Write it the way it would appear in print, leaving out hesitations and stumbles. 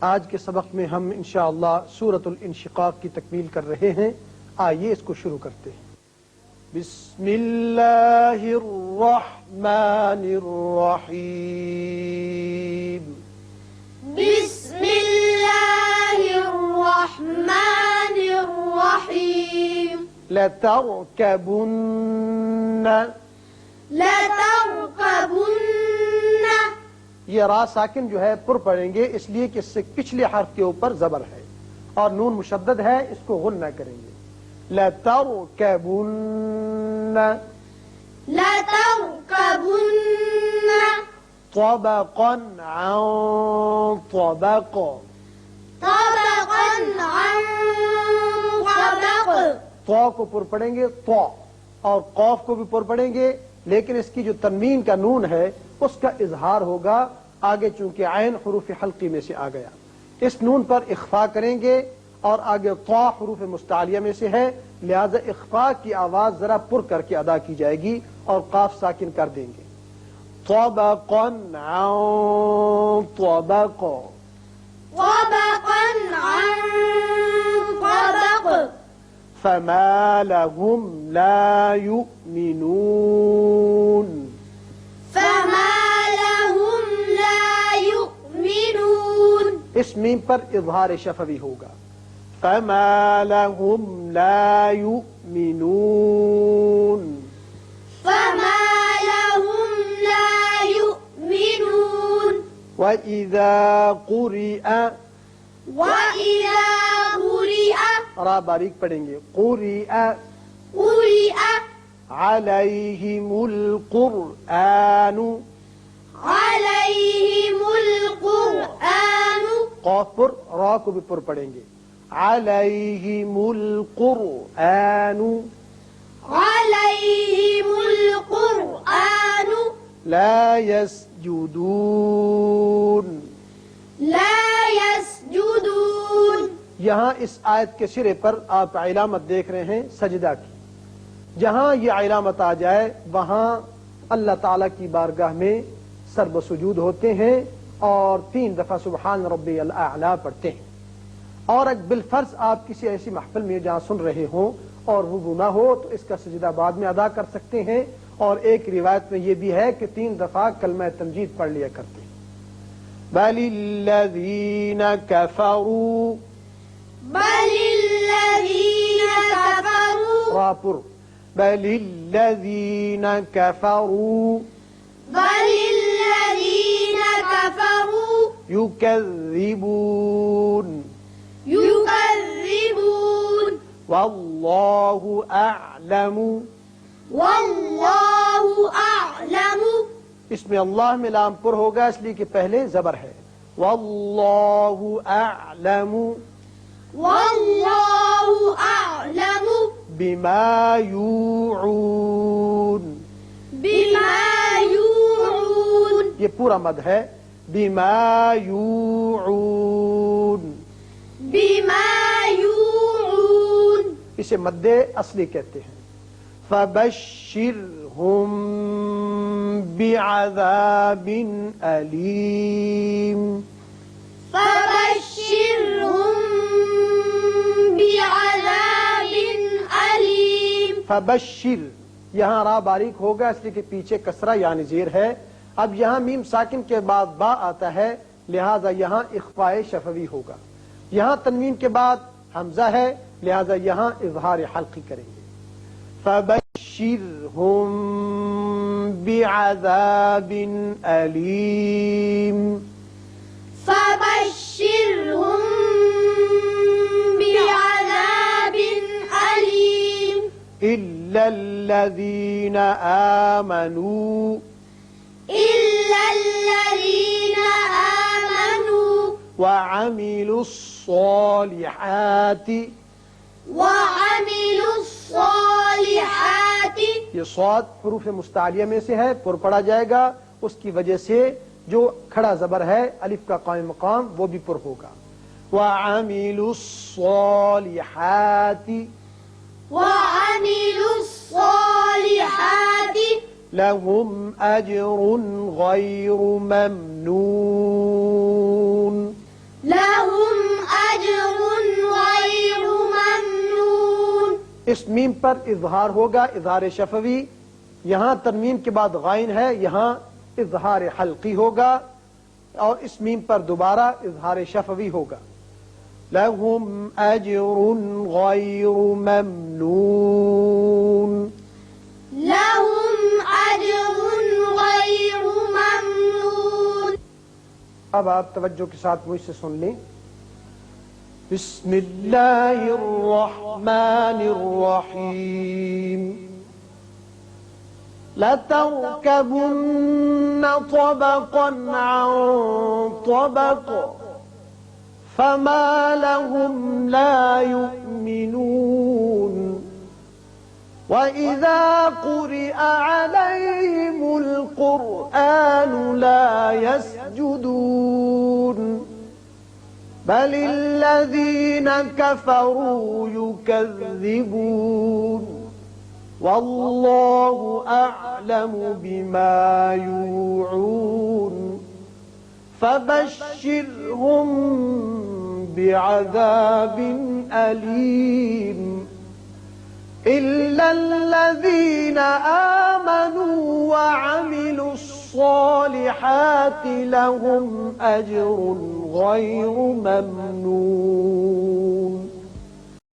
آج کے سبق میں ہم انشاءاللہ سورۃ الانشقاق کی تکمیل کر رہے ہیں. آئیے اس کو شروع کرتے ہیں. بسم اللہ الرحمن الرحیم. بسم اللہ الرحمن الرحیم. لترکبن. لترکبن. یہ را ساکن جو ہے پر پڑھیں گے اس لیے کہ اس سے پچھلے حرف کے اوپر زبر ہے اور نون مشدد ہے، اس کو غن نہ کریں گے. لترکبن. لترکبن. طبقا عن طبق. طبقا عن طبق. طا کو پر پڑھیں گے طا، اور قاف کو بھی پر پڑھیں گے، لیکن اس کی جو تنوین کا نون ہے اس کا اظہار ہوگا آگے، چونکہ عین حروف حلقی میں سے آ گیا. اس نون پر اخفا کریں گے اور آگے طا حروف مستعلیہ میں سے ہے، لہذا اخفا کی آواز ذرا پر کر کے ادا کی جائے گی اور قاف ساکن کر دیں گے. طبقا عن طبق. طبقا عن طبق. فما لهم لا يؤمنون. فما لهم لا يؤمنون. اس میم پر اظہار شفوی ہوگا. فما لهم لا يؤمنون. فما لهم لا يؤمنون. وَإِذَا قُرِئَ. وَإِذَا قُرِئَ. را باریک پڑھیں گے. قُرِئَ قُرِئَ عَلَيْهِمُ الْقُرْآنُ. عَلَيْهِمُ الْقُرْآنُ. قاف پر، را کو بھی پر پڑھیں گے. عَلَيْهِمُ الْقُرْآنُ. عَلَيْهِمُ الْقُرْآنُ. لَا يَسْجُدُونَ. لَا يَسْجُدُونَ. یہاں اس آیت کے سرے پر آپ علامت دیکھ رہے ہیں سجدہ کی. جہاں یہ علامت آ جائے وہاں اللہ تعالیٰ کی بارگاہ میں سر بسجود ہوتے ہیں اور 3 دفعہ سبحان ربی الاعلی پڑھتے ہیں. اور اگر بالفرض آپ کسی ایسی محفل میں جہاں سن رہے ہوں اور وضو نہ ہو تو اس کا سجدہ بعد میں ادا کر سکتے ہیں. اور ایک روایت میں یہ بھی ہے کہ 3 دفعہ کلمہ تمجید پڑھ لیا کرتے ہیں. بل الذین کفروا. بل الذین کفروا. را پر. بل الذین کفروا. بل الذین کفروا. یکذبون. یکذبون. واللہ اعلم. واللہ اعلم. اس میں اللہ میں لام پر ہوگا اس لیے کہ پہلے زبر ہے. واللہ اعلم. واللہ اعلم. بما یوعون. بما یوعون. یہ پورا مد ہے. بما یوعون. بما یوعون. اسے مد اصلی کہتے ہیں. فبشرهم بعذاب علیم. فبشرهم بعذاب علیم. فبشر، یہاں را باریک ہوگا اس لیے کہ پیچھے کسرہ یعنی زیر ہے. اب یہاں میم ساکن کے بعد با آتا ہے، لہذا یہاں اخفاء شفوی ہوگا. یہاں تنوین کے بعد حمزہ ہے، لہذا یہاں اظہار حلقی کریں گے. فبشرهم بعذاب علیم. فبشرهم بعذاب علیم. إلا الذين آمنوا. إلا الذين آمنوا. وعملوا الصالحات. وعملوا الصالحات. یہ صاد حروف مستعلیہ میں سے ہے، پر پڑا جائے گا. اس کی وجہ سے جو کھڑا زبر ہے الف کا قائم مقام وہ بھی پر ہوگا. وعملوا الصالحات. وعملوا الصالحات. لهم أجر غير ممنون. لهم اس میم پر اظہار ہوگا، اظہار شفوی. یہاں تنوین کے بعد غائن ہے، یہاں اظہار حلقی ہوگا، اور اس میم پر دوبارہ اظہار شفوی ہوگا. لہم اجر غیر ممنون. لهم أجر غير ممنون. اب آپ توجہ کے ساتھ مجھ سے سن لیں. بسم اللہ الرحمن الرحیم. لتركبن طبقا عن طبق فما لهم لا يؤمنون وإذا قرئ عليهم القرآن لا يسجدون بل الذين كفروا يكذبون والله أعلم بما يوعون فبشرهم بعذاب أليم إلا الذين آمنوا وعملوا الصالحات لهم أجر غير ممنون.